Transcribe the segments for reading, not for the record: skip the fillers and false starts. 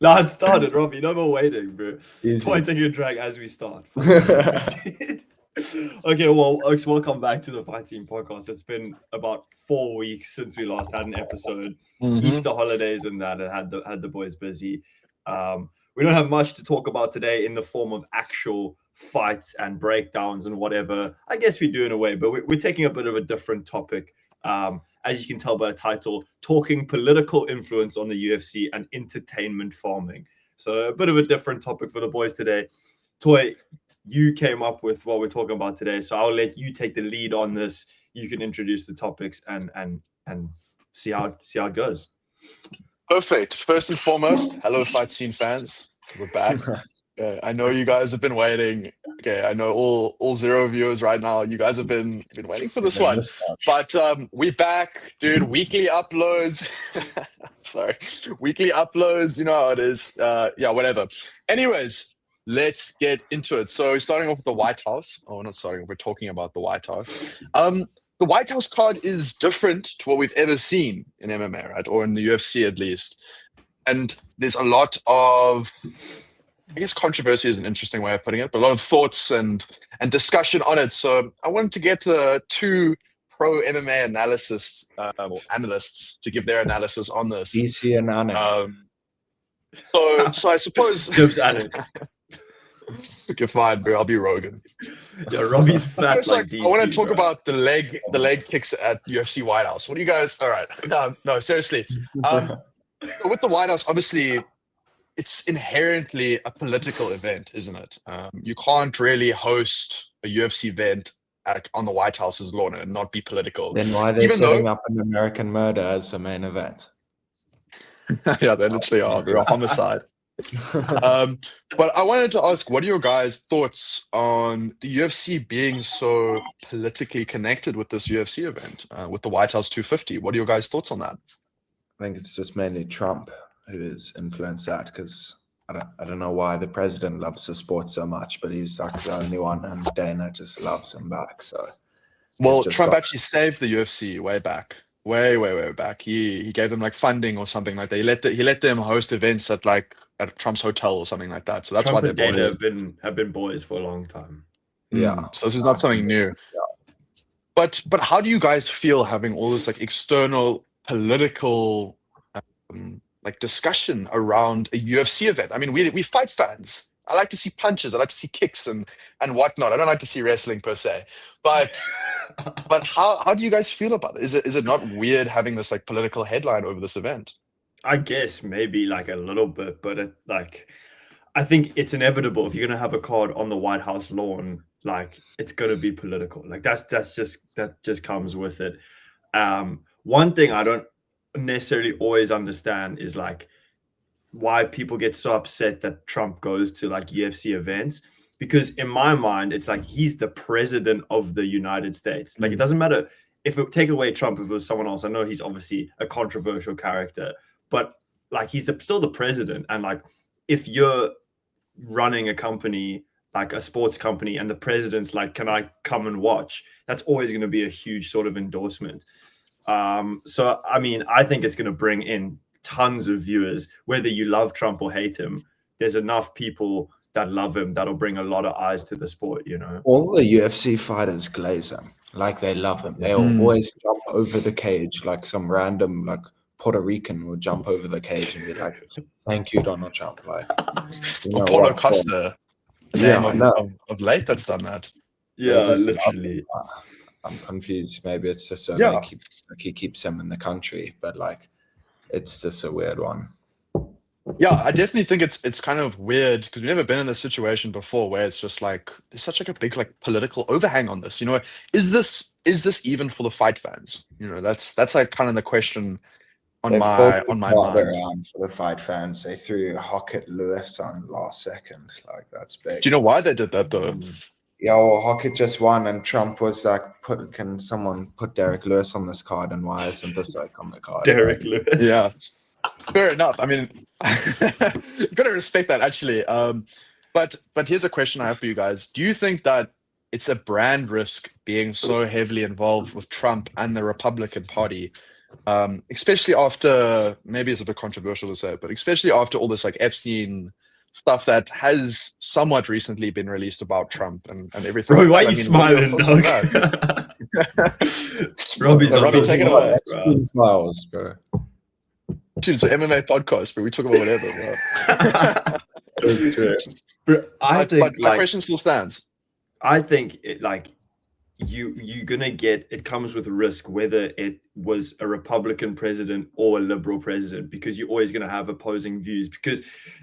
Now it started, Robbie. No more waiting, bro. Easy. Toy taking a drag as we start. Okay, well, folks, welcome back to the Fight Scene podcast. It's been about 4 weeks since we last had an episode. Easter holidays and that had the boys busy. We don't have much to talk about today in the form of actual fights and breakdowns and whatever. I guess we do in a way, but we're taking a bit of a different topic. As you can tell by the title, talking political influence on the UFC and entertainment farming. So a bit of a different topic for the boys today. Toy, you came up with what we're talking about today, so I'll let you take the lead on this. You can introduce the topics and see how it goes. Perfect. First and foremost, hello, Fight Scene fans. We're back. I know you guys have been waiting. Okay, I know all zero viewers right now. You guys have been waiting for this one, but we back, dude. Weekly uploads. Sorry, weekly uploads. You know how it is. Yeah, whatever. Anyways, let's get into it. So, starting off with the White House. Oh, not starting. We're talking about the White House. The White House card is different to what we've ever seen in MMA, right, or in the UFC at least. And there's a lot of, I guess, controversy is an interesting way of putting it, but a lot of thoughts and discussion on it. So I wanted to get two pro MMA analysts or analysts to give their analysis on this. DC and Anik. So I suppose Dibs Anik. Okay, fine, bro. I'll be Rogan. Yeah, Robbie's fat like DC, I want to talk bro. about the leg kicks at UFC White House. What do you guys? All right, no, seriously. With the White House, obviously, it's inherently a political event, isn't it? You can't really host a UFC event on the White House's lawn and not be political. Then why are they setting up an American murder as the main event? Yeah, they literally are. They're a homicide. But I wanted to ask, what are your guys' thoughts on the UFC being so politically connected with this UFC event, with the White House 250? What are your guys' thoughts on that? I think it's just mainly Trump who has influenced that, because I don't know why the president loves the sport so much, but he's like the only one, and Dana just loves him back. So, well, Trump actually saved the UFC way back. Way back. He gave them like funding or something like that. He let them host events at Trump's hotel or something like that. So that's Trump why and they're Dana boys. have been boys for a long time. Yeah. So this is not something new. Yeah. But how do you guys feel having all this like external political like discussion around a UFC event? I mean, we fight fans. I like to see punches. I like to see kicks and whatnot. I don't like to see wrestling per se. But how do you guys feel about it? Is it not weird having this like political headline over this event? I guess maybe like a little bit, but I think it's inevitable. If you're gonna have a card on the White House lawn, like it's gonna be political. Like that just comes with it. One thing I don't necessarily always understand is like why people get so upset that Trump goes to like UFC events, because in my mind it's like he's the president of the United States. Like it doesn't matter if it take away Trump, if it was someone else. I know he's obviously a controversial character, but like he's still the president. And like if you're running a company, like a sports company, and the president's like, can I come and watch? That's always going to be a huge sort of endorsement. So I mean, I think it's going to bring in tons of viewers, whether you love Trump or hate him. There's enough people that love him that'll bring a lot of eyes to the sport, you know. All the UFC fighters glaze him. Like they love him. They'll always jump over the cage, like some random like Puerto Rican will jump over the cage and be like, "Thank you, Donald Trump." Like, you know, Paulo Costa, of late that's done that. Yeah, literally. I'm confused. Maybe it's just so he keeps him in the country, but like, it's just a weird one. Yeah, I definitely think it's kind of weird because we've never been in this situation before where it's just like there's such like a big like political overhang on this. You know, is this even for the fight fans? You know, that's like kind of the question on my mind. Around for the fight fans, they threw Hockett Lewis on last second. Like that's big. Do you know why they did that though? Yeah, well, Hockett just won, and Trump was like, "Can someone put Derek Lewis on this card? And why isn't this like on the card?" Derek Lewis. Yeah, fair enough. I mean, gotta respect that actually. But here's a question I have for you guys: do you think that it's a brand risk being so heavily involved with Trump and the Republican Party Especially after, maybe it's a bit controversial to say, but especially after all this like Epstein stuff that has somewhat recently been released about Trump and everything. Bro, like why that. are you What are your smiling, thoughts on dog? that? Robbie's No, on Robbie, some take it smiles, away. bro. Epstein files, bro. Dude, it's an MMA podcast, but we talk about whatever, bro. It's true. Bro, I think But my like question still stands. I think it like you're gonna get it comes with risk whether it was a Republican president or a liberal president, because you're always gonna have opposing views, because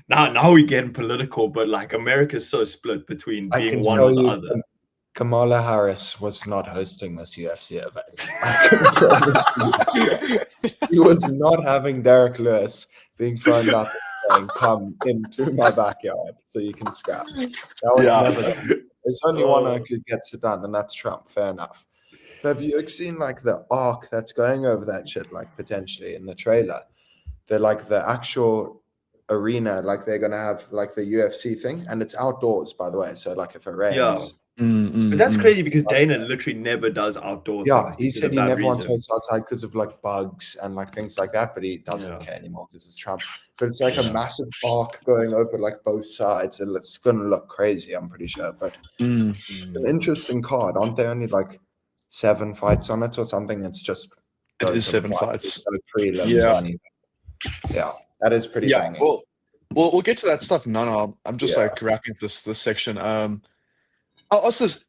now we're getting political, but like America's so split between I being can one tell or the you, other. Kamala Harris was not hosting this UFC event. I can promise you. He was not having Derek Lewis being phoned up and saying, "Come into my backyard so you can scrap." That was Yeah. never done. There's only one Oh. who could get it done, and that's Trump. Fair enough. But have you seen like the arc that's going over that shit, like potentially in the trailer? They're like the actual arena, like they're gonna have like the UFC thing, and it's outdoors, by the way. So like if it rains, But that's crazy because Dana literally never does outdoor yeah, things he because said of he that never wants to reason. host outside because of like bugs and like things like that, but he doesn't Yeah. care anymore because it's Trump. But it's like a massive arc going over like both sides, and it's gonna look crazy, I'm pretty sure. But it's an interesting card. Aren't there only like 7 fights on it or something? It's just It those is sort of 7 fights. no prelims Yeah. or anything. Yeah, that is pretty Yeah, banging. well, we'll get to that stuff. No, I'm just Yeah. like wrapping up this section. I'll ask this: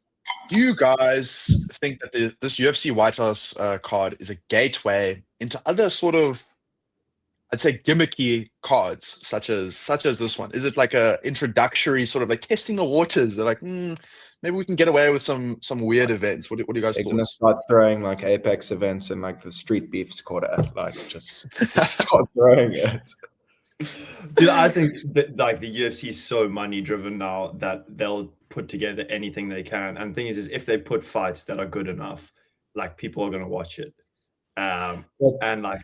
do you guys think that this UFC White House card is a gateway into other sort of, I'd say, gimmicky cards, such as this one? Is it like a introductory sort of like testing the waters? They're like, maybe we can get away with some weird events. What are you guys' They're gonna thoughts? start throwing like Apex events in like the Street Beefs quarter, like just start throwing it. Dude, I think that like the UFC is so money driven now that they'll put together anything they can. And the thing is if they put fights that are good enough, like people are gonna watch it. And like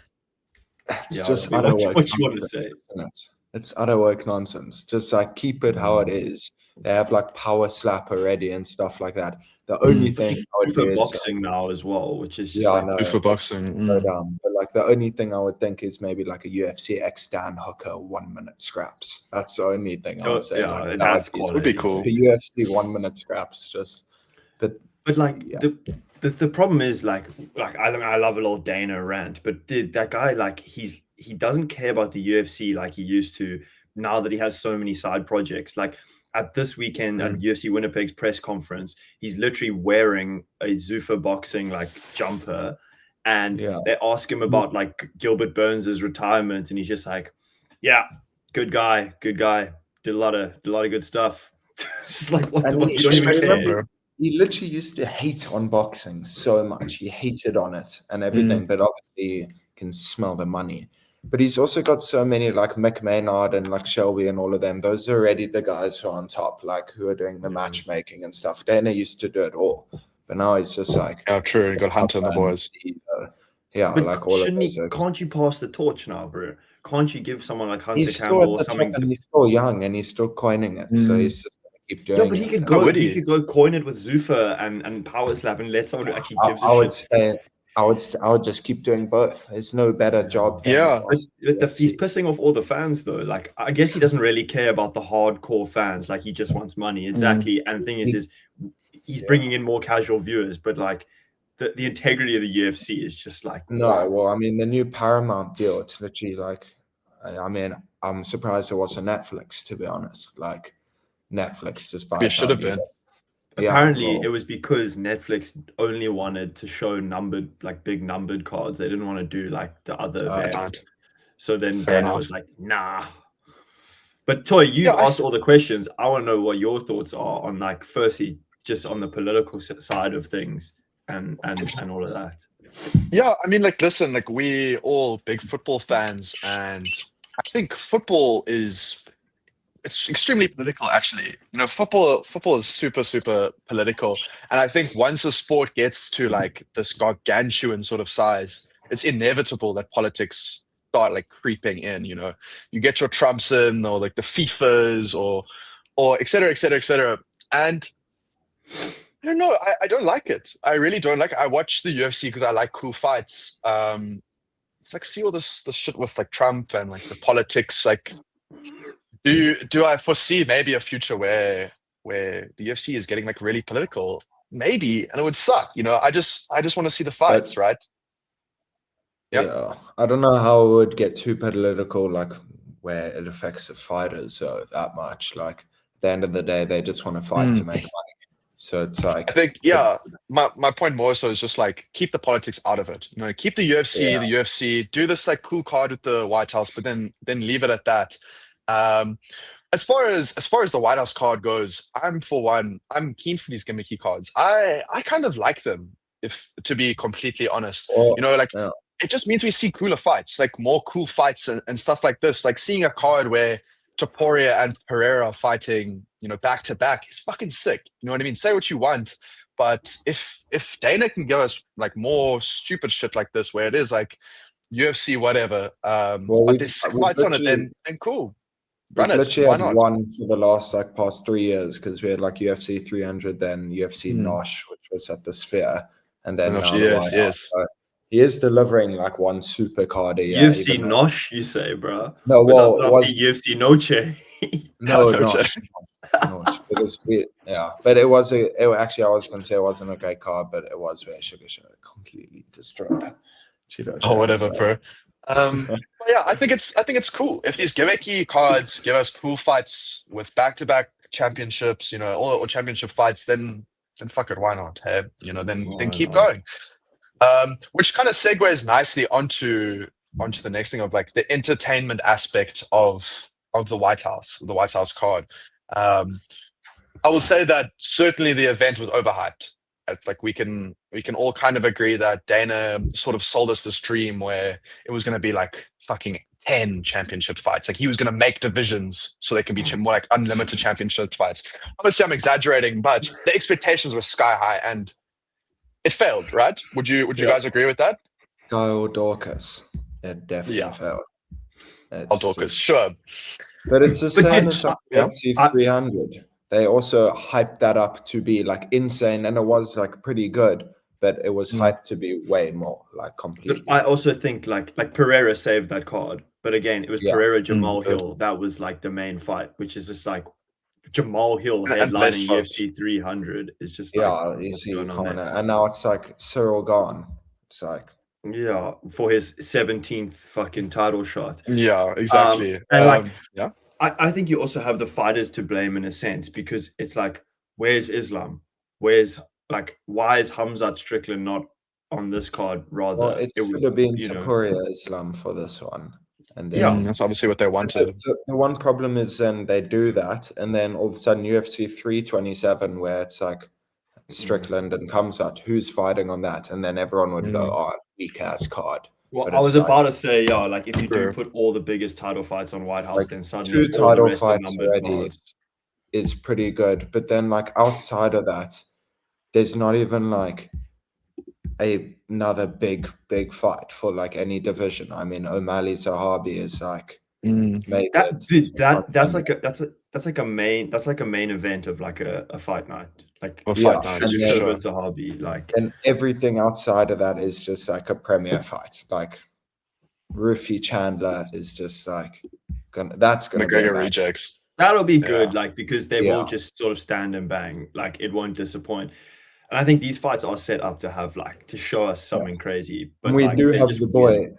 It's yeah, just Robbie, utter woke what you want to nonsense, say? isn't it? It's utter woke nonsense. Just like keep it how it is. They have like power slap already and stuff like that. The only thing I would For do is boxing now as well, which is just yeah, I like know. Good for boxing. So dumb. But like the only thing I would think is maybe like a UFC X Dan Hooker 1 minute scraps. That's the only thing I would say. yeah, like, it that has would be Would be quality. cool. the UFC 1 minute scraps. Just But like yeah. the problem is like I love a little Dana rant, but dude, that guy like he doesn't care about the UFC like he used to now that he has so many side projects. Like at this weekend at UFC Winnipeg's press conference, he's literally wearing a Zuffa boxing like jumper, and Yeah. they ask him about like Gilbert Burns's retirement, and he's just like, "Yeah, good guy, did a lot of good stuff." It's just like what the fuck? You don't even Respect, care. bro. He literally used to hate on boxing so much. He hated on it and everything, but obviously can smell the money. But he's also got so many like Mick Maynard and like Shelby and all of them. Those are already the guys who are on top, like who are doing the matchmaking and stuff. Dana used to do it all, but now he's just like, Yeah, true. You got Hunter and the boys. yeah, But like all of shouldn't those. can't you pass the torch now, bro? Can't you give someone like Hunter He's still Campbell at or the something? top and he's still young and he's still coining it. So he's just going to keep doing Yeah, but it. he could How go. would He he? could go coin it with Zuffa and Power Slap and let someone who actually gives I a would shit. say I would just keep doing both. There's no better job. Than Yeah. He's pissing off all the fans though. Like I guess he doesn't really care about the hardcore fans. Like he just wants money. Exactly. And the thing is he's bringing in more casual viewers, but like the integrity of the UFC is just like No, well, I mean, the new Paramount deal, it's literally like, I mean, I'm surprised it wasn't Netflix, to be honest. Like, Netflix just buys It should have been. apparently it was because Netflix only wanted to show big numbered cards. They didn't want to do like the other events. So then Fair Dana enough. was like, nah. But Toy, you've asked all the questions. I want to know what your thoughts are on like firstly, just on the political side of things and all of that. Yeah, I mean, like, listen, like, we all big football fans, and I think football it's extremely political, actually. You know, football is super, super political, and I think once a sport gets to like this gargantuan sort of size, it's inevitable that politics start like creeping in. You know, you get your Trumps in, or like the FIFAs, or et cetera, et cetera, et cetera, and I don't know. I don't like it. I really don't like it. I watch the UFC because I like cool fights. it's like see all this shit with like Trump and like the politics. Like, do I foresee maybe a future where the UFC is getting like really political? Maybe, and it would suck. I just want to see the fights, right? Yep. Yeah, I don't know how it would get too political, like where it affects the fighters that much. Like at the end of the day, they just want to fight to make money. So it's like I think, my point more so is just like keep the politics out of it. Keep the UFC, do this like cool card with the White House, but then leave it at that. As far as the White House card goes, I'm keen for these gimmicky cards. I kind of like them, if to be completely honest. It just means we see cooler fights, like more cool fights and stuff like this. Like seeing a card where Topuria and Pereira fighting, back to back is fucking sick. You know what I mean? Say what you want, but if Dana can give us like more stupid shit like this, where it is like UFC whatever, but there's 6 fights on it, then cool. We've literally had one for the last past 3 years, because we had like UFC 300, then UFC Nosh, which was at the Sphere, and then yes. He is delivering like one super card a year. UFC Nosh, you say, bro? No, well, it was UFC Noche. No, Nosh. Because but it was actually, I was going to say it wasn't a great card, but it was where Sugar Show completely destroyed. Whatever, bro. But yeah, I think it's cool if these gimmicky cards give us cool fights with back-to-back championships, or championship fights. Then fuck it, why not? Hey, then keep going. Which kind of segues nicely onto the next thing of like the entertainment aspect of the White House card. I will say that certainly the event was overhyped. Like we can all kind of agree that Dana sort of sold us this dream where it was going to be like fucking 10 championship fights. Like he was going to make divisions so they can be more like unlimited championship fights. Obviously, I'm exaggerating, but the expectations were sky high and it failed, right? Would you guys agree with that? Kyle Dorcas. It definitely failed. Kyle Dorcas, sure. But it's the same as UFC 300. They also hyped that up to be like insane, and it was like pretty good, but it was hyped to be way more, like completely. But I also think like Pereira saved that card. But again, it was Pereira Jamal Hill. That was like the main fight, which is just like Jamal Hill headlining UFC 300 is just like, you see and now it's like Cyril gone. It's like for his 17th fucking title shot. Yeah, exactly. And I think you also have the fighters to blame in a sense, because it's like, where's Islam? Why is Hamzat Strickland not on this card? Rather, it should have been Topuria Islam for this one. And then, that's obviously what they wanted. The one problem is then they do that, and then all of a sudden UFC 327, where it's like Strickland and Hamzat, who's fighting on that? And then everyone would go, "Oh, weak ass card." Well, I was about to say, like if you do put all the biggest title fights on White House, then suddenly 2 title fights already is pretty good. But then, like outside of that, there's not even like another big fight for like any division. I mean, O'Malley Zahabi is like that's like a main event of like a fight night. Like fight night, with Zahabi, like, and everything outside of that is just like a premier fight. Like Rufi Chandler is just like that's gonna McGregor rejects. That'll be good, like because they will just sort of stand and bang. Like it won't disappoint. And I think these fights are set up to have like to show us something crazy. But we do have the boy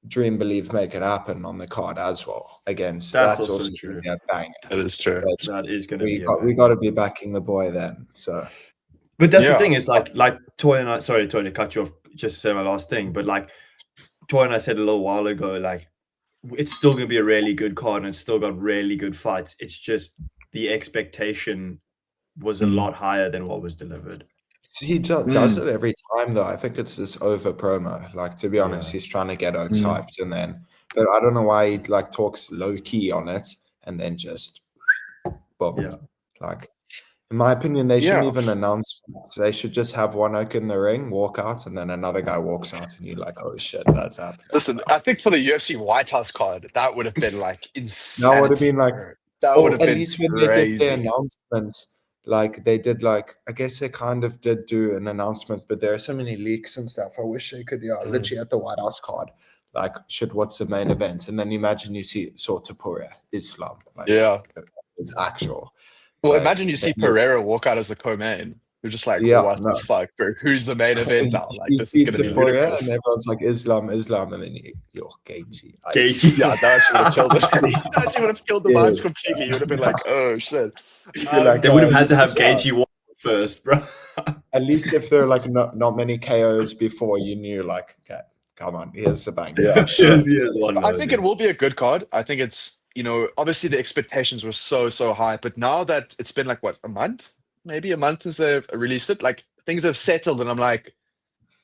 Dream Believe Make It Happen on the card as well. Against that's also true. Bang. That is true. That is going to be. We got to be backing the boy then. So, but that's the thing is like Toy and I. Sorry, Toy, to cut you off. Just to say my last thing, but like Toy and I said a little while ago, like it's still going to be a really good card and it's still got really good fights. It's just the expectation was a lot higher than what was delivered. He does it every time, though. I think it's this over promo. Like, to be honest, he's trying to get Oaks hyped, and then, but I don't know why he like talks low key on it, and then just boom. Yeah. Like, in my opinion, they shouldn't even announce. They should just have one Oak in the ring, walk out, and then another guy walks out, and you're like, oh shit, that's happening. Listen, I think for the UFC White House card, that would have been like insane. That would have been like at least when they did the announcement. Like they did, like I guess they kind of did do an announcement, but there are so many leaks and stuff. I wish they could, literally at the White House card, like, shit, what's the main event? And then imagine you saw Topuria, Islam. Like, Yeah. it's actual. Well, But imagine you see then Pereira walk out as the co-main. You're just like, Yeah, what no. the fuck, bro? Who's the main event now? Like, you this see is going to be Topuria ludicrous. and everyone's like, Islam, and then you're Gaethje. Gaethje. Yeah, that actually would have killed it. That actually would have killed the vibes completely. You would have been like, oh, shit. Like, They would have had to have yeah. Gaethje walk first, bro. At least if there are like not many KOs before, you knew like, okay, come on, here's the bang. Yeah, sure. Here's one. I think it will be a good card. I think it's, obviously the expectations were so high, but now that it's been like, what, a month? Maybe a month since they've released it, like things have settled and I'm like,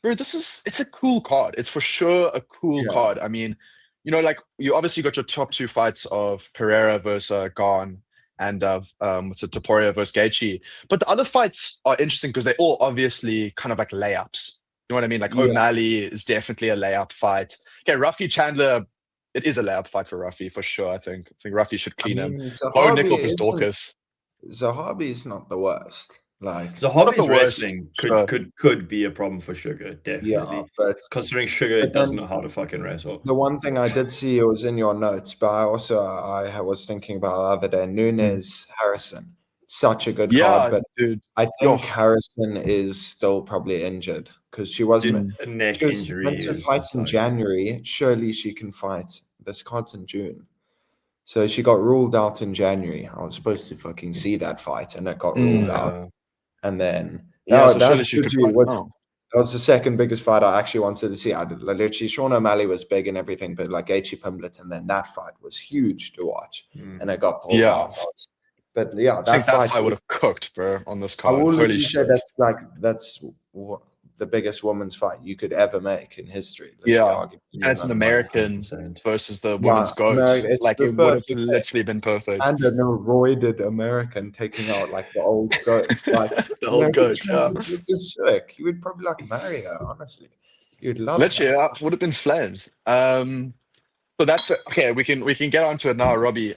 bro, it's a cool card. It's for sure a cool card. I mean, like you obviously got your top 2 fights of Pereira versus Garn and Topuria versus Gaethje. But the other fights are interesting because they're all obviously kind of like layups. You know what I mean? Like O'Malley is definitely a layup fight. Okay, Ruffy Chandler, it is a layup fight for Ruffy for sure. I think Ruffy should clean him. Bo Nickel versus Dorcas. Zahabi is not the worst. Like Zahabi's wrestling could be a problem for Sugar, definitely. Yeah, but considering Sugar doesn't know how to fucking wrestle. The one thing I did see, it was in your notes, but I was thinking about the other day, Nunes Harrison. Such a good card, but dude. I think Harrison is still probably injured because she was meant to fight in January. Surely she can fight. This card's in June. So she got ruled out in January. I was supposed to fucking see that fight, and it got ruled out. And then that was the second biggest fight I actually wanted to see. Literally, Sean O'Malley was big and everything, but like Gaethje Pimblett, and then that fight was huge to watch, and it got pulled out. But yeah, that fight would have cooked, bro, on this card. I will literally say that's what the biggest women's fight you could ever make in history. And it's an American versus the women's GOAT. Like it would have literally been perfect. And an roided American taking out like the old GOATs. Like the old GOATs, yeah. It was sick. You would probably like marry her, honestly. You'd love literally, it would have been flames. So that's it. Okay, we can get onto it now, Robbie.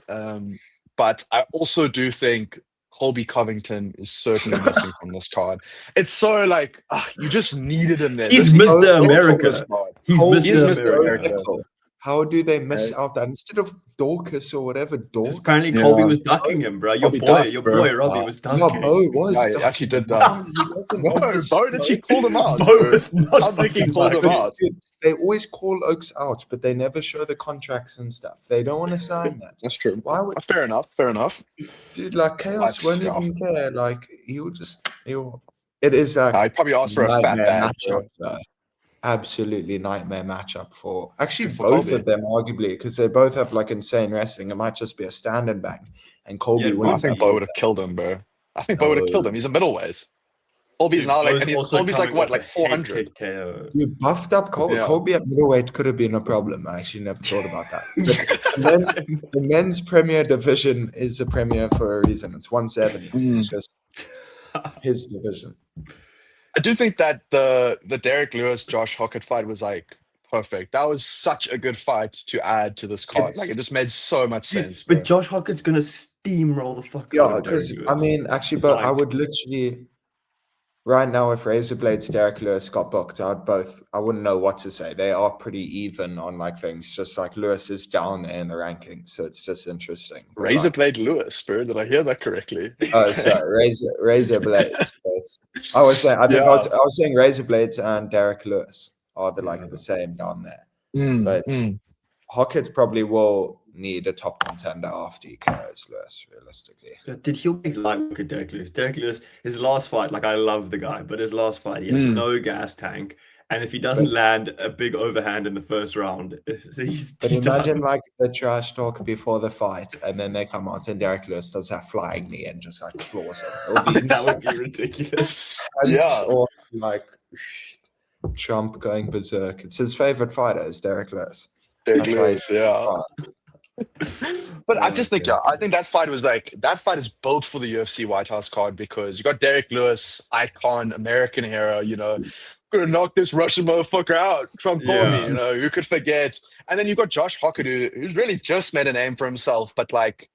But I also do think Colby Covington is certainly missing from this card. It's so like you just needed him there. He's Mr. America. He's Mr. America. How do they miss out that instead of Dorcas or whatever? Dorcas. Apparently, Colby was ducking him, bro. Your boy, Robbie was ducking. Yeah, Bo was. Yeah, he actually did that. Bo did she call him out? Bo was not. I think he called him out. They always call Oaks out, but they never show the contracts and stuff. They don't want to sign that. That's true. Why would? Fair enough. Dude, like Chaos won't even care. Like it is like. I'd probably ask for a fat matchup. Absolutely nightmare matchup for both of them, arguably, because they both have like insane wrestling. It might just be a stand and bang, and Colby wins. I think Bo would have killed him, bro. I think Bo would have killed him. He's a middleweight. Colby's now Colby's like what, like 400. Dude, buffed up Colby. Yeah. Colby at middleweight could have been a problem. I actually never thought about that. The men's premier division is a premier for a reason. It's 170. It's just his division. I do think that the Derek Lewis Josh Hockett fight was like perfect. That was such a good fight to add to this card. Like it just made so much sense. But Josh Hockett's gonna steamroll the fuck out. Yeah, because I mean, actually, but I would literally right now if Razorblades Derek Lewis got booked, I wouldn't know what to say. They are pretty even on like things. Just like Lewis is down there in the rankings, so it's just interesting. Razorblade Lewis, bro. Did I hear that correctly? Oh, sorry, Razorblades. I was saying, I was saying Razorblades and Derek Lewis are the same down there. But Hockett probably will need a top contender after he KOs Lewis, realistically. Did he make light work at Derek Lewis? Derek Lewis, his last fight, like I love the guy, but his last fight, he has no gas tank. And if he doesn't land a big overhand in the first round, he's imagine like the trash talk before the fight, and then they come out and Derek Lewis does that flying knee and just like floors him. That would be ridiculous. Or like Trump going berserk. It's his favorite fighter is Derek Lewis. Derek Lewis, yeah. But I just think, I think that fight is built for the UFC White House card because you got Derek Lewis, icon, American hero, gonna knock this Russian motherfucker out. Trump called me, who could forget? And then you got Josh Hockett, who's really just made a name for himself, but like,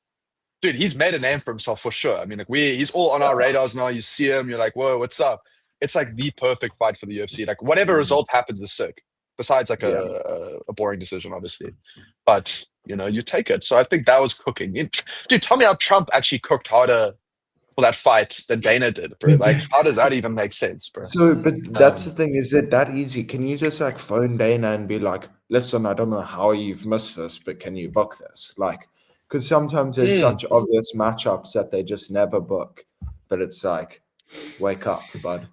dude, he's made a name for himself for sure. I mean, like he's all on our radars now. You see him, you're like, whoa, what's up? It's like the perfect fight for the UFC. Like whatever result happens is sick. besides like a boring decision, obviously. But you take it. So I think that was cooking. Dude, tell me how Trump actually cooked harder for that fight than Dana did, bro. Like, how does that even make sense, bro? So, but that's the thing. Is it that easy? Can you just like phone Dana and be like, "Listen, I don't know how you've missed this, but can you book this?" Like, because sometimes there's such obvious matchups that they just never book. But it's like, wake up, bud.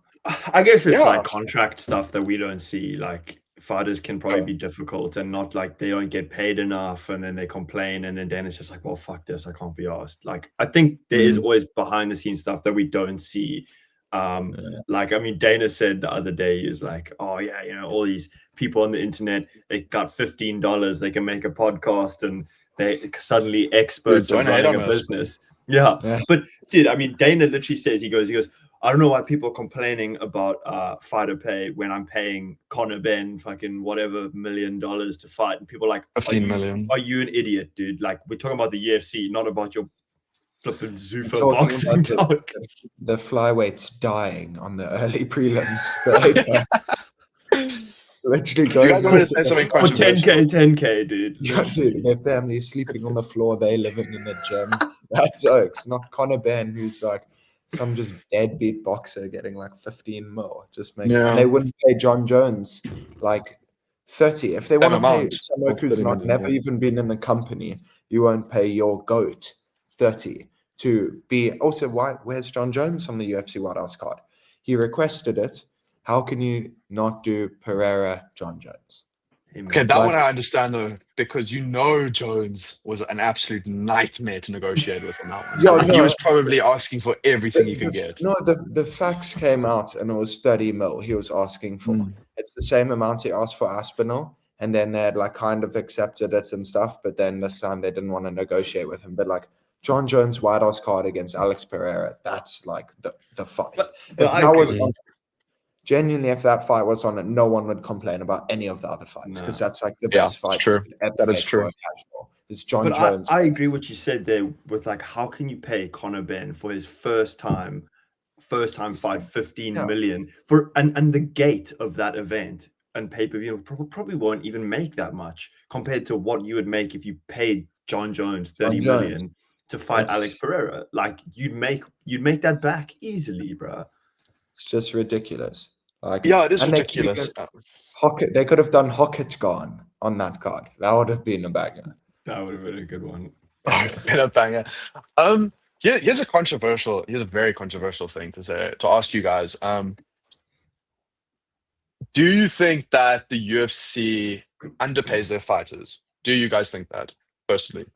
I guess it's Yeah. like contract stuff that we don't see. Like fighters can probably be difficult and not like they don't get paid enough, and then they complain, and then Dana's just like, well, fuck this, I can't be asked. Like I think there is always behind the scenes stuff that we don't see. Like I mean, Dana said the other day, he was like, oh yeah, all these people on the internet, they got $15, they can make a podcast, and they suddenly experts Dude, at don't hate running on a us. business. Yeah. But dude, I mean, Dana literally says, he goes, I don't know why people are complaining about fighter pay when I'm paying Conor Ben fucking whatever $1 million to fight, and people are like, 15 million. Are you an idiot, dude? Like we're talking about the UFC, not about your flipping Zuffa Talking boxing about talk. the flyweights dying on the early prelims. Literally You going guys want me to say something For controversial? 10K, dude. Yeah, dude, their family is sleeping on the floor. They living in the gym. That's Oaks, not Conor Ben, who's like some just deadbeat boxer getting like 15 mil. Just makes and they wouldn't pay John Jones like 30. If they want to pay amount. someone who's 30 not million, never even been in the company, you won't pay your GOAT 30 to be. Also, where's John Jones on the UFC White House card? He requested it. How can you not do Pereira John Jones? Okay, that one I understand though, because Jones was an absolute nightmare to negotiate with on that one. Yeah, He was probably asking for everything he could get. No, the facts came out and it was 30 mil he was asking for. It's the same amount he asked for Aspinall, and then they had like kind of accepted it and stuff, but then this time they didn't want to negotiate with him. But like John Jones White House card against Alex Pereira, that's like the fight. If that was on, genuinely, if that fight was on it, no one would complain about any of the other fights because that's like the best fight. True. That is true. It's John Jones. I agree what you said there with like, how can you pay Conor Ben for his first time fight 15 million for and the gate of that event and pay-per-view probably won't even make that much compared to what you would make if you paid John Jones 30 million to fight Alex Pereira. Like you'd make that back easily, bro. It's just ridiculous. Like, yeah, it is ridiculous. They could have done Hockett gone on that card. That would have been a banger. That would have been a good one. Been a banger. Here's a very controversial thing to ask you guys. Do you think that the UFC underpays their fighters? Do you guys think that personally?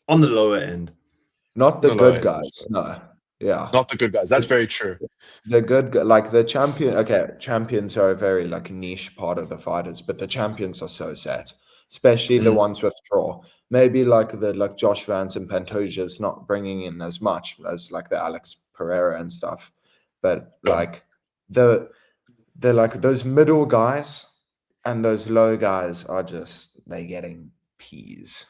On the lower end, not the good guys. No. Yeah, not the good guys. That's very true. The good, like the champion. Okay, champions are a very like niche part of the fighters, but the champions are so set, especially the ones with draw. Maybe like Josh Vance and Pantoja's not bringing in as much as like the Alex Pereira and stuff, but like the like those middle guys and those low guys are just they getting peas.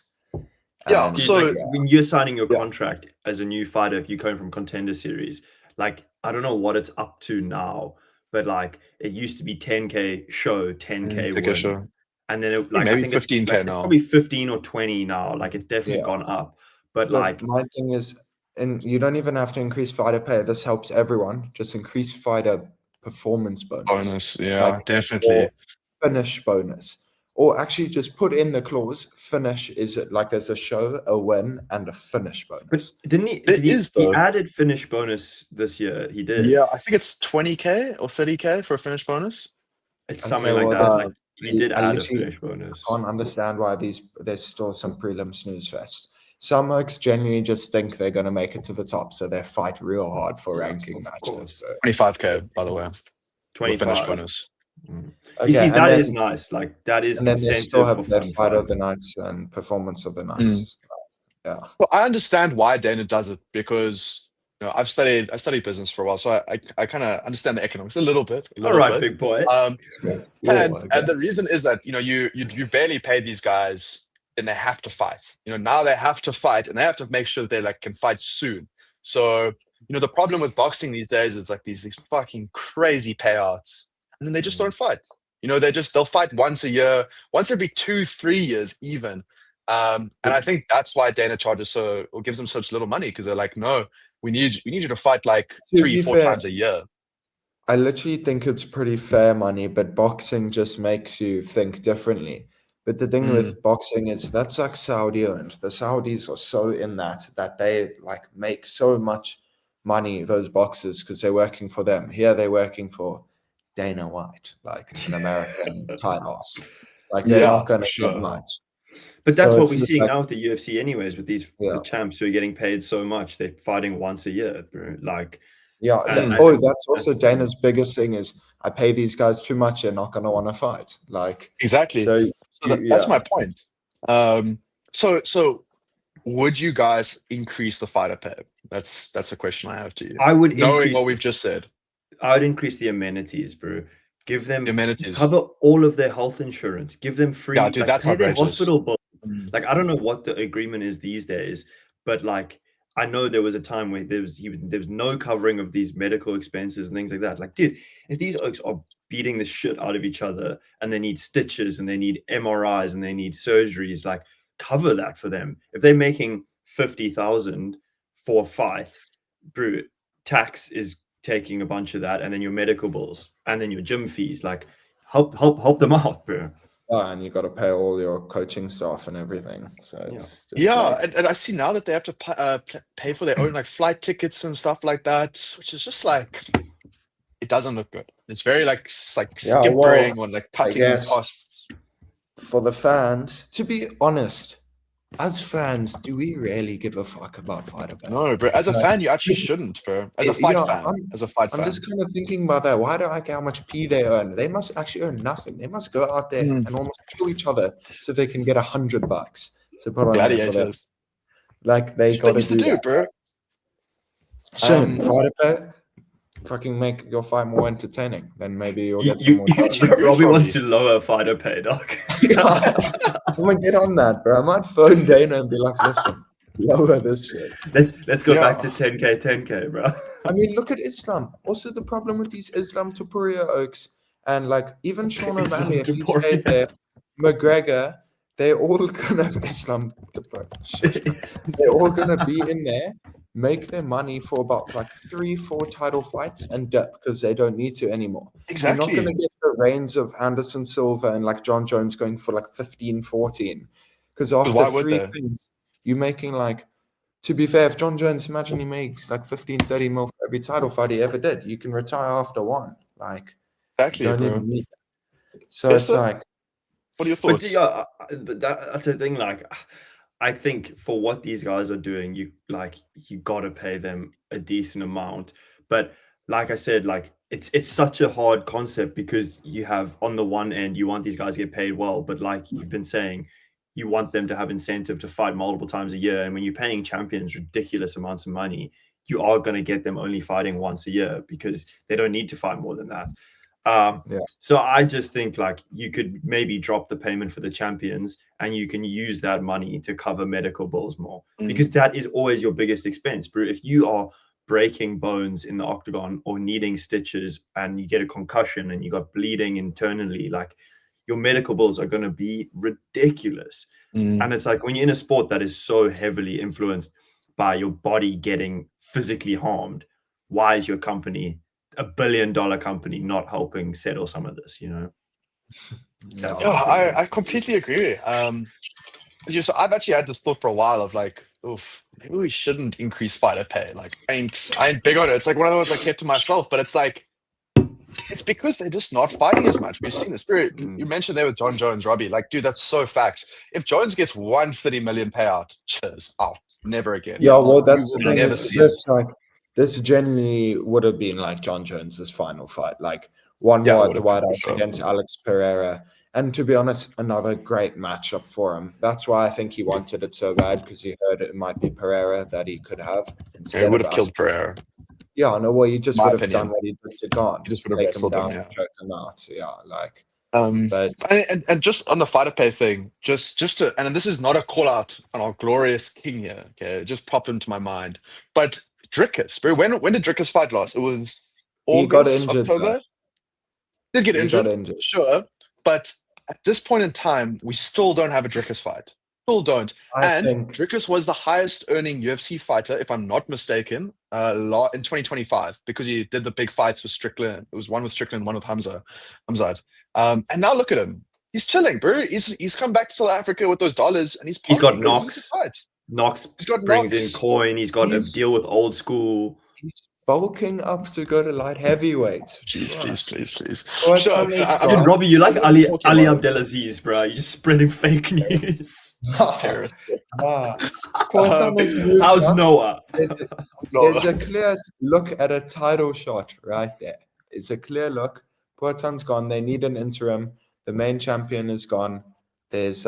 Yeah, so when you're signing your contract as a new fighter, if you're coming from Contender Series, like I don't know what it's up to now, but like it used to be 10K show, 10K win, show. And then it, like maybe I think 15K now. It's probably 15 or 20 now. Like it's definitely gone up. But like my thing is, and you don't even have to increase fighter pay. This helps everyone. Just increase fighter performance bonus. Definitely. Finish bonus. Or actually just put in the clause, finish is it like there's a show, a win, and a finish bonus. But didn't he? He added finish bonus this year. He did. Yeah, I think it's 20K or 30K for a finish bonus. It's something like that. Like he did add a finish bonus. I can't understand why there's still some prelim snooze fest. Some oaks genuinely just think they're going to make it to the top, so they fight real hard for ranking matches. 25K, by the way. 25 finish bonus. Okay, you see, that is nice. Like that is and then they still have their fun fight of the nights and performance of the nights. Yeah. Well, I understand why Dana does it because I studied business for a while, so I kind of understand the economics a little bit. All right, big boy. And the reason is that you barely pay these guys, and they have to fight. Now they have to fight, and they have to make sure they can fight soon. So the problem with boxing these days is like these fucking crazy payouts. And then they just don't fight. You know, they'll fight once a year, once every 2-3 years even. And I think that's why Dana charges or gives them such little money, because they're like, no, we need you to fight like To 3-4 be fair, times a year. I literally think it's pretty fair money, but boxing just makes you think differently. But the thing with boxing is that's like Saudi owned. The Saudis are so in that they like make so much money, those boxers, because they're working for them. Here they're working for Dana White, like an American tight ass. Like they're Yeah, not going for to get sure. much. But that's So what it's we're just seeing like, now at the UFC anyways, with these yeah. the champs who are getting paid so much. They're fighting once a year, bro. Like, Yeah. and That's also Dana's biggest thing is I pay these guys too much. They're not going to want to fight. Like, Exactly. so That's my point. So would you guys increase the fighter pay? That's a question I have to you. I would Knowing increase what we've just said. I would increase the amenities, bro. Give them Amenities. cover all of their health insurance. Give them free. Yeah, dude, like, that's pay their outrageous. hospital bill. Mm. Like, I don't know what the agreement is these days, but like I know there was a time where there was no covering of these medical expenses and things like that. Like, dude, if these oaks are beating the shit out of each other and they need stitches and they need MRIs and they need surgeries, like cover that for them. If they're making 50,000 for a fight, bro, tax is taking a bunch of that, and then your medical bills and then your gym fees. Like, help them out, bro. and you got to pay all your coaching staff and everything. So it's just Yeah, like, and I see now that they have to pay for their own like flight tickets and stuff like that, which is just like, it doesn't look good. It's very like Yeah, skimpering well, or like I cutting guess costs. for the fans, to be honest, as fans, do we really give a fuck about fighter pay? No, bro. As a Like, fan, you actually listen, shouldn't, bro. As a fight fan. As a fight I'm fan. just kind of thinking about that. Why do I care how much P they earn? They must actually earn nothing. They must go out there and almost kill each other so they can get $100 to put on there for them. Gladiators. Like they That's what got they to used to do do, that. bro. Shame, fighter pay. Fucking make your fight more entertaining. Then maybe you'll get some more. Robbie wants to lower fighter pay, dog. I'm gonna get on that, bro. I might phone Dana and be like, listen, lower this shit. Let's go back to 10K, bro. I mean, look at Islam. Also, the problem with these Islam Topuria oaks and like even Sean O'Malley, if he stayed there, McGregor, they're all gonna Islam Topuria. They're all gonna be in there, make their money for about like 3-4 title fights and dip because they don't need to anymore. Exactly. You're not gonna get the reigns of Anderson Silva and like John Jones going for like 15-14. Because after 3 things, you're making like, to be fair, if John Jones, imagine he makes like 15-30 mil for every title fight he ever did, you can retire after one. Like, exactly, you don't bro. even need that. So it's like, what are your thoughts? But yeah, but that's the thing. Like, I think for what these guys are doing, you gotta pay them a decent amount. But like I said, like it's such a hard concept because you have on the one end you want these guys to get paid well, but like you've been saying, you want them to have incentive to fight multiple times a year. And when you're paying champions ridiculous amounts of money, you are going to get them only fighting once a year because they don't need to fight more than that. So I just think like you could maybe drop the payment for the champions and you can use that money to cover medical bills more because that is always your biggest expense, bro. If you are breaking bones in the octagon or needing stitches and you get a concussion and you got bleeding internally, like your medical bills are going to be ridiculous. And it's like when you're in a sport that is so heavily influenced by your body getting physically harmed, why is your company, $1 billion company, not helping settle some of this, you know? I completely agree. I've actually had this thought for a while of like, oof, maybe we shouldn't increase fighter pay. Like, I ain't big on it. It's like one of those I kept to myself, but it's like, it's because they're just not fighting as much. We've seen this. You mentioned there with John Jones, Robbie. Like, dude, that's so facts. If Jones gets 130 million payout, cheers, out, never again. Yeah, well, that's the thing. Never This genuinely would have been like John Jones's final fight, like one more at the White House against Alex Pereira. And to be honest, another great matchup for him. That's why I think he wanted it so bad because he heard it might be Pereira that he could have. He would have killed Pereira. Yeah, no, well, you just would have done what he did to Gon. He just would have wrestled him, and choke him out. So, yeah, like. But and just on the fighter pay thing, just to, and this is not a call out on our glorious king here. Okay, it just popped into my mind. But Drickus, bro, when did Drickus fight last? It was August, he got injured, October. Did get He injured, got injured. sure, but at this point in time, we still don't have a Dricus fight. Still don't. I And think Dricus was the highest earning UFC fighter, if I'm not mistaken, in 2025 because he did the big fights with Strickland. It was one with Strickland, one with Hamzat. And now look at him. He's chilling, bro. He's come back to South Africa with those dollars, and he's He's got partying 'cause it's a Knox. good fight. Knox He's got brings in Knox. coin. He's got a He's- deal with Old School. he's bulking up to go to light heavyweight. Please. Well, Sure, I mean, I- Dude, I'm- Robbie, you like I'm Ali talking about it. Abdelaziz, bro. You're just spreading fake news. Terrorist. Poatan has moved How's up. Noah? There's a clear look at a title shot right there. It's a clear look. Poatan's gone. They need an interim. The main champion is gone. There's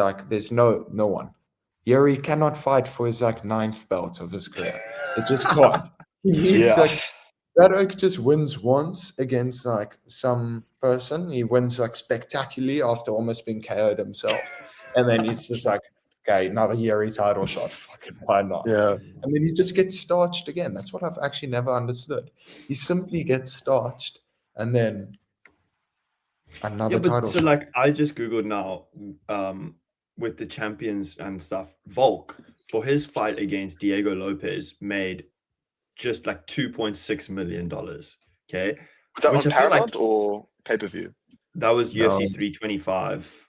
no one. Yuri cannot fight for his like 9th belt of his career. It just can't. He needs Yeah. that oak just wins once against like some person. He wins like spectacularly after almost being KO'd himself. And then it's just like, okay, another Yuri title shot. Fucking why not? Yeah. And then he just gets starched again. That's what I've actually never understood. He simply gets starched and then another Yeah, but title so shot. like I just googled now, with the champions and stuff. Volk for his fight against Diego Lopez made just like $2.6 million. Okay, Was that on Which I feel like- Paramount or pay-per-view? that was No. UFC 325.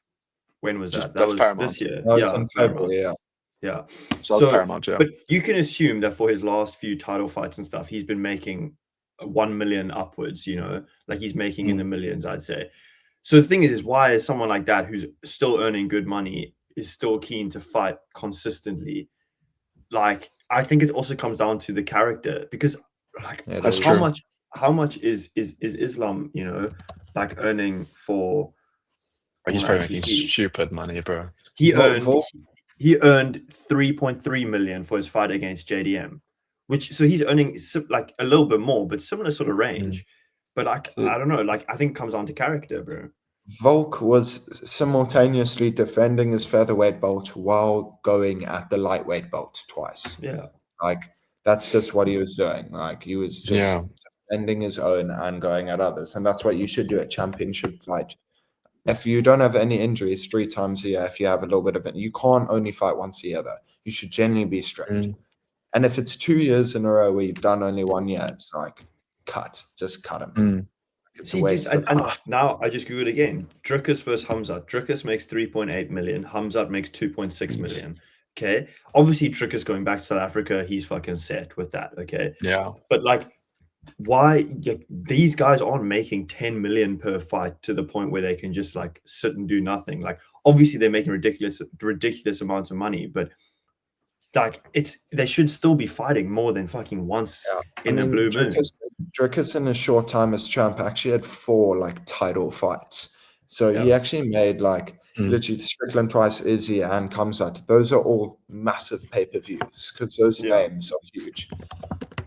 When was Just- that? That that's was Paramount. this year. That was Yeah, in Paramount. February, yeah. Yeah. So that's Paramount, yeah. But you can assume that for his last few title fights and stuff, he's been making 1 million upwards, you know, like he's making in the millions, I'd say. So the thing is why is someone like that who's still earning good money is still keen to fight consistently? Like, I think it also comes down to the character because like Yeah, that's how true. how much is Islam, you know, like earning for He's Well, probably actually, making stupid money, bro. he Volk- he earned 3.3 million for his fight against JDM, which so he's earning like a little bit more, but similar sort of range. But like I don't know, like I think it comes down to character, bro. Volk was simultaneously defending his featherweight belt while going at the lightweight belt twice. Yeah, Like that's just what he was doing. Like he was just Yeah. defending his own and going at others, and that's what you should do at championship fight. If you don't have any injuries 3 times a year, if you have a little bit of it, you can't only fight once a year. Though you should generally be strict. And if it's 2 years in a row where you've done only 1 year, it's like just cut him. It's a see, waste dude, of and now I just googled again. Dricus versus Hamzat. Dricus makes 3.8 million. Hamzat makes 2.6 million. Okay, obviously Dricus going back to South Africa, he's fucking set with that. Okay, Yeah. but like, why these guys aren't making 10 million per fight to the point where they can just like sit and do nothing? Like, obviously they're making ridiculous amounts of money, but like they should still be fighting more than fucking once in a blue moon. Dricus in a short time as champ actually had 4 like title fights. So he actually made like literally Strickland twice, Izzy and Kamzat. Those are all massive pay-per-views because those names are huge.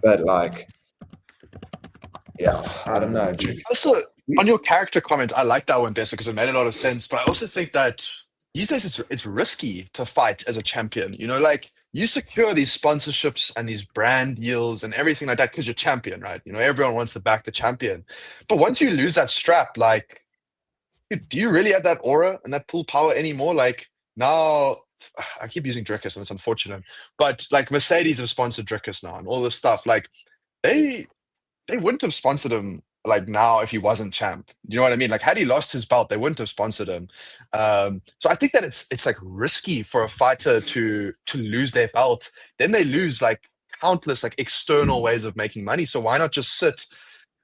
But like, yeah, I don't know. Also, on your character comment, I like that one best because it made a lot of sense. But I also think that these days it's risky to fight as a champion. You know, like you secure these sponsorships and these brand deals and everything like that because you're champion, right? You know, everyone wants to back the champion. But once you lose that strap, like, do you really have that aura and that pull power anymore? Like now, I keep using Dricus and it's unfortunate, but like Mercedes have sponsored Dricus now and all this stuff. Like they wouldn't have sponsored him like now if he wasn't champ. Do you know what I mean? Like had he lost his belt, they wouldn't have sponsored him. So I think that it's like risky for a fighter to lose their belt. Then they lose like countless like external ways of making money. So why not just sit,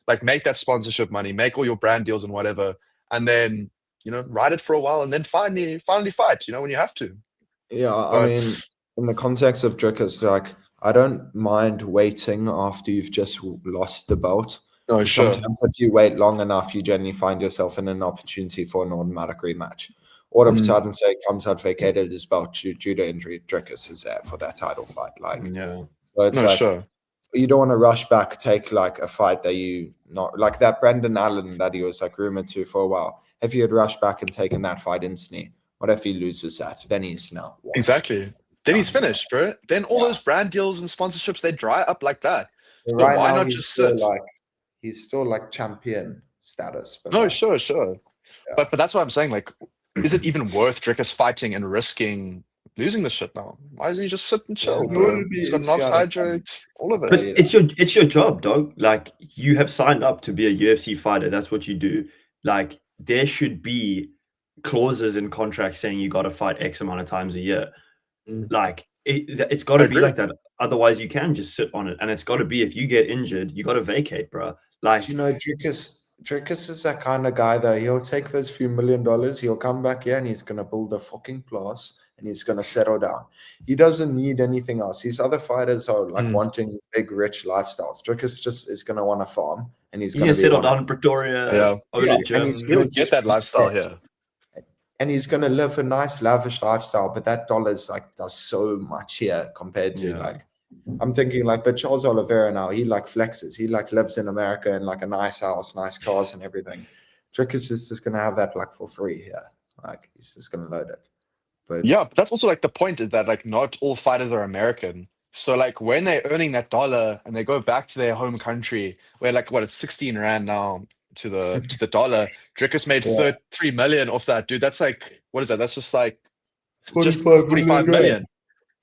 like make that sponsorship money, make all your brand deals and whatever, and then you know ride it for a while and then finally fight. You know when you have to. Yeah, I mean, in the context of Dricus, like I don't mind waiting after you've just lost the belt. Oh, sure. Sometimes if you wait long enough, you generally find yourself in an opportunity for an automatic rematch. All of a sudden, say comes out vacated his belt due to injury, Dricus is there for that title fight. Like, Yeah. so it's No, like sure. you don't want to rush back, take like a fight that you not like that Brendan Allen that he was like rumored to for a while. If he had rushed back and taken that fight instantly, what if he loses that? Then he's now washed. Exactly. Then he's finished, bro. Then all those brand deals and sponsorships, they dry up like that. So Right why now, not he's just still sit? he's still like champion. status. But No, like, sure. Yeah. But that's what I'm saying. Like, is it even worth Drickus fighting and risking losing the shit now? Why doesn't he just sit and chill, Yeah, bro? no, He's got it's knocks, gotta hydrate, all of But it. it's your job, dog. Like you have signed up to be a UFC fighter. That's what you do. Like there should be clauses in contracts saying you got to fight X amount of times a year. Like it's got I to be agree. like that. Otherwise, you can just sit on it, and it's got to be if you get injured, you got to vacate, bro. Like Do you know, Drickus is that kind of guy though. He'll take those few $1 million, he'll come back here and he's gonna build a fucking class and he's gonna settle down. He doesn't need anything else. These other fighters are like wanting big, rich lifestyles. Drickus just is gonna want to farm and he's gonna settle be down in Pretoria, Yeah. own Yeah, a and gym. he's He'll gonna get just that be lifestyle stressed. here. And he's gonna live a nice, lavish lifestyle, but that dollar's like does so much here compared to Yeah. like I'm thinking like, but Charles Oliveira now, he like flexes. He like lives in America in like a nice house, nice cars and everything. Drickus is just gonna have that like for free here. Like he's just gonna load it. But Yeah, but that's also like the point is that like not all fighters are American. So like when they're earning that dollar and they go back to their home country, where like what it's 16 rand now to the dollar, Drickus made Yeah. 3 million off that, dude. That's like what is that? That's just like just 45 45 million. million.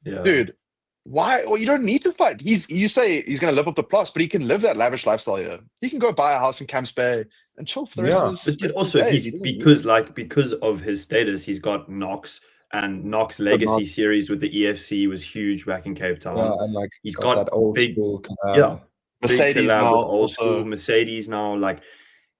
Yeah. Dude, why? Well, you don't need to fight. You say he's gonna live up the plus, but he can live that lavish lifestyle here. He can go buy a house in Camps Bay and chill for the rest Yeah. of his, But rest of his also days. he's He doesn't need because of his status, he's got Knox, and Knox But Legacy not- series with the EFC was huge back in Cape Town. Yeah, and like He's got got that old big- school collab. Yeah. Mercedes big collab now with old school also. Mercedes now. Like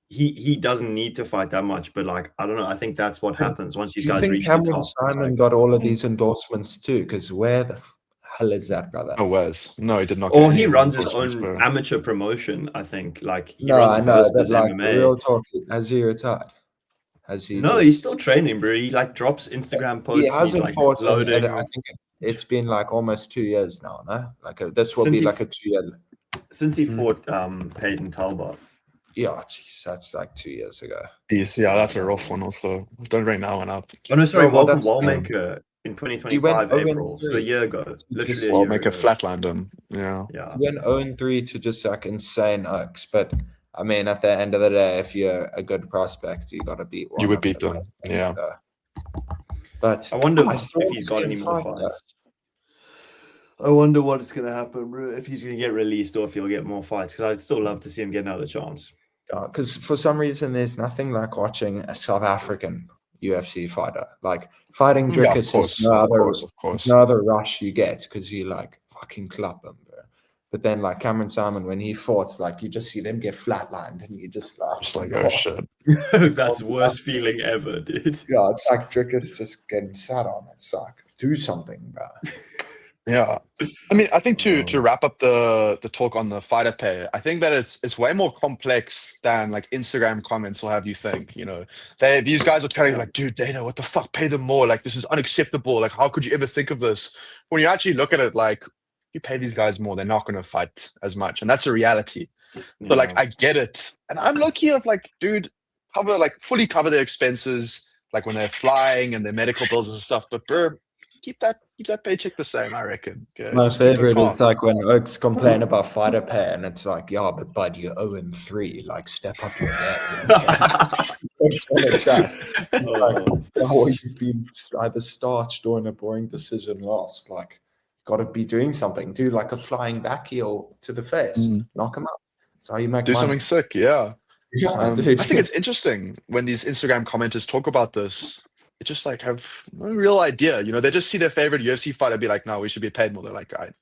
he doesn't need to fight that much, but like I don't know. I think that's what happens once Do these you guys think reach the Cameron top. It's Simon like- got all of these endorsements too? Because where the hell is that, brother? Oh, Wes. No, he did not. Or get he any runs his endorsements, own bro. amateur promotion. I think like he No, runs I for know, but Listeners like MMA. real talk, has he retired? Has he? No, just, he's still training, bro. He like drops Instagram He posts. He's hasn't like fought. loading. I think it's been like almost 2 years now. No, like this will Since be he- like a 2 year. Since he fought Peyton Talbot. Yeah, jeez, that's like 2 years ago. Yes, yeah, that's a rough one also. Don't bring that one up. Oh no, sorry, No, well, Malcolm that's- Wallmaker in 2025 0-3. April, so a year ago, literally a Well, year make a ago. flatland him. Yeah. Yeah, He went 0-3 to just like insane oaks. But I mean, at the end of the day, if you're a good prospect, you got to beat one. You would of beat the them, best. yeah. But I wonder still if he's got want any to more fight, fights. I wonder what's gonna happen, bro. If he's gonna get released or if he'll get more fights, because I'd still love to see him get another chance. because for some reason, there's nothing like watching a South African UFC fighter. Like fighting Yeah, of Drickus course, is no other, of course. no other rush you get because you like fucking club them, bro. But then like Cameron Simon, when he fought, like you just see them get flatlined and you just like, Just like, oh shit. That's the worst feeling ever, dude. yeah, it's like Drickus just getting sat on. It's like do something, bro. Yeah. I mean, I think to wrap up the talk on the fighter pay, I think that it's way more complex than like Instagram comments will have you think. You know, these guys are telling you like, dude, Dana, what the fuck? Pay them more. Like this is unacceptable. Like, how could you ever think of this? When you actually look at it, like you pay these guys more, they're not going to fight as much, and that's a reality. So like, I get it, and I'm lucky of like, dude, fully cover their expenses, like when they're flying and their medical bills and stuff. But bro, keep that paycheck the same, I reckon. Okay? My Just keep it favorite calm. is like when Oaks complain about fighter pay, and it's like, yeah, but bud, you're 0-3. Like, step up your game. It's on a chat. It's like, oh, you've been either starched or in a boring decision lost. Like, got to be doing something. Do like a flying back heel to the face. Knock him out. That's how you make Do money. something sick, yeah. Yeah, I dude. think it's interesting when these Instagram commenters talk about this. They just like have no real idea. You know, they just see their favorite UFC fighter be like, no, we should be paid more. They're like, I'm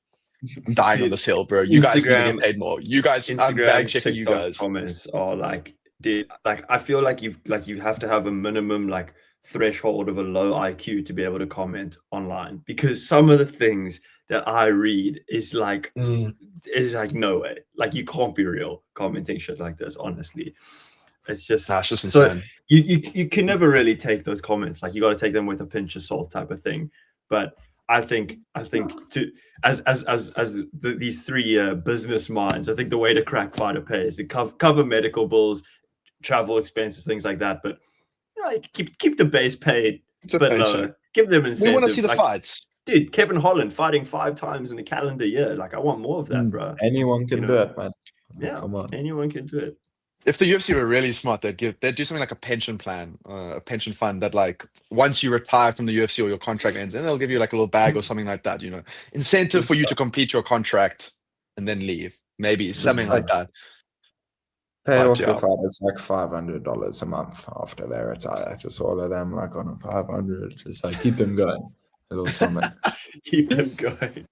dying on this hill, bro. You guys need to Instagram- get paid more. You guys, I'm Instagram, bag checking you TikTok guys. comments are like, dude, like I feel like you have to have a minimum like threshold of a low IQ to be able to comment online, because some of the things that I read is like no way. Like you can't be real commenting shit like this, honestly. It's just Nah, it's just so insane. you can never really take those comments. Like you got to take them with a pinch of salt, type of thing. But I think to these three business minds, I think the way to crack fighter pay is to cover medical bills, travel expenses, things like that. But you know, keep the base paid, It's a but paycheck. lower. Give them incentive. We want to see the like, fights. dude. Kevin Holland fighting 5 times in a calendar year. Like I want more of that, bro. Anyone can You do know. it, man. Yeah, Come on. anyone can do it. If the UFC were really smart, they'd do something like a pension plan, a pension fund that like once you retire from the UFC or your contract ends, then they'll give you like a little bag or something like that. Incentive for you to complete your contract and then leave. Maybe something like that. Pay But, off your yeah. fighters like $500 a month after they retire. Just all of them like on a 500. Just like keep them going. A little something. Keep them going.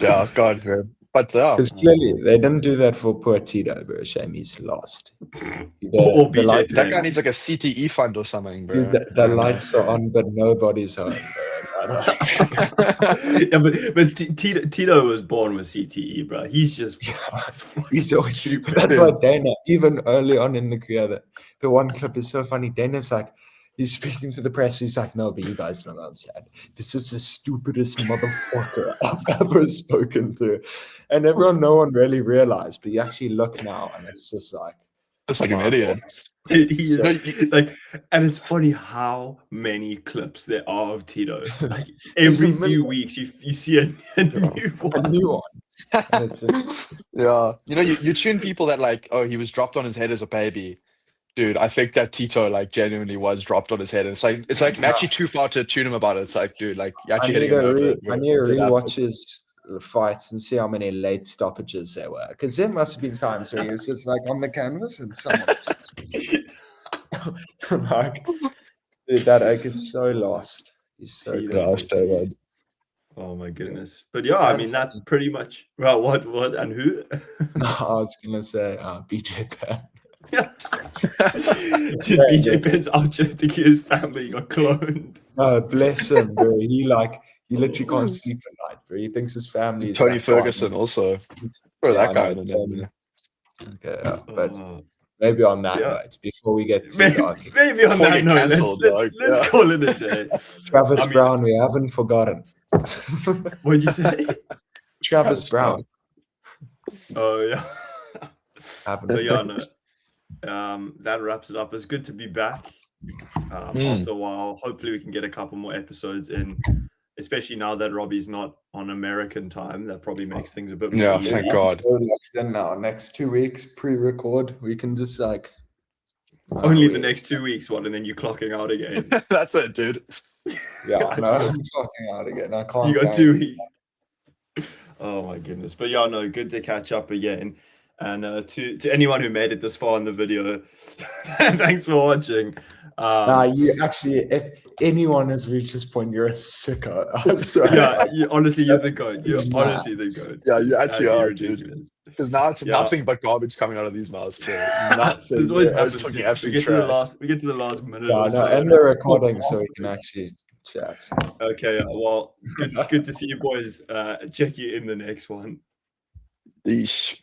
Yeah, God, man. But yeah, Because clearly they didn't do that for poor Tito, bro. Shame he's lost. Or BJ lights, that guy needs like a CTE fund or something, bro. the lights are on, but nobody's home, bro. Yeah, but Tito was born with CTE, bro. He's just He's always stupid. That's why Dana, even early on in the career, the one clip is so funny. Dana's like, he's speaking to the press. He's like, no, but you guys don't understand. This is the stupidest motherfucker I've ever spoken to. And no one really realized, but you actually look now and it's just like, Just like an idiot. And it's funny how many clips there are of Tito. Like every few weeks, you see a new one. A new one. And it's just, Yeah, you tune people that like, oh, he was dropped on his head as a baby. Dude, I think that Tito like genuinely was dropped on his head. And it's like actually too far to tune him about it. It's like, dude, like you're actually hitting a nerve. I need to rewatch his fights and see how many late stoppages there were. Because there must have been times where he was just like on the canvas and someone like, dude, that Oak is so lost. He's so good. Oh my goodness. But yeah, I mean that pretty much. Well, what and who? No, I was gonna say BJ Penn. Dude, BJ Penn's out there thinking his family got cloned. Bless him, bro. He literally can't sleep at night, bro. He thinks his family is Tony like Ferguson gone. also. Bro, that guy. Okay, but maybe on that note, before we get too dark, maybe on that note, let's call it a day. Travis Brown, we haven't forgotten. What'd you say? Travis Brown. Oh yeah. But yeah, no. That wraps it up. It's good to be back after a while. Hopefully we can get a couple more episodes in, especially now that Robbie's not on American time. That probably makes things a bit more easy. Thank God. Then now, next 2 weeks pre-record, we can just like only the next 2 weeks, and then you're clocking out again. That's it, dude. Yeah, no, I'm clocking out again. I can't. You got 2 weeks. Oh my goodness. But yeah, no, good to catch up again. And to anyone who made it this far in the video, thanks for watching. You actually, if anyone has reached this point, you're a sicko. I swear. Yeah, honestly, you're the goat. You're honestly the goat. Yeah, you actually are, ridiculous. Because now it's nothing but garbage coming out of these mouths. Nothing. This always happens. We get to the last minute. Yeah, no, end the recording so we can actually chat. Okay, well, good to see you boys. Check you in the next one. Yeesh.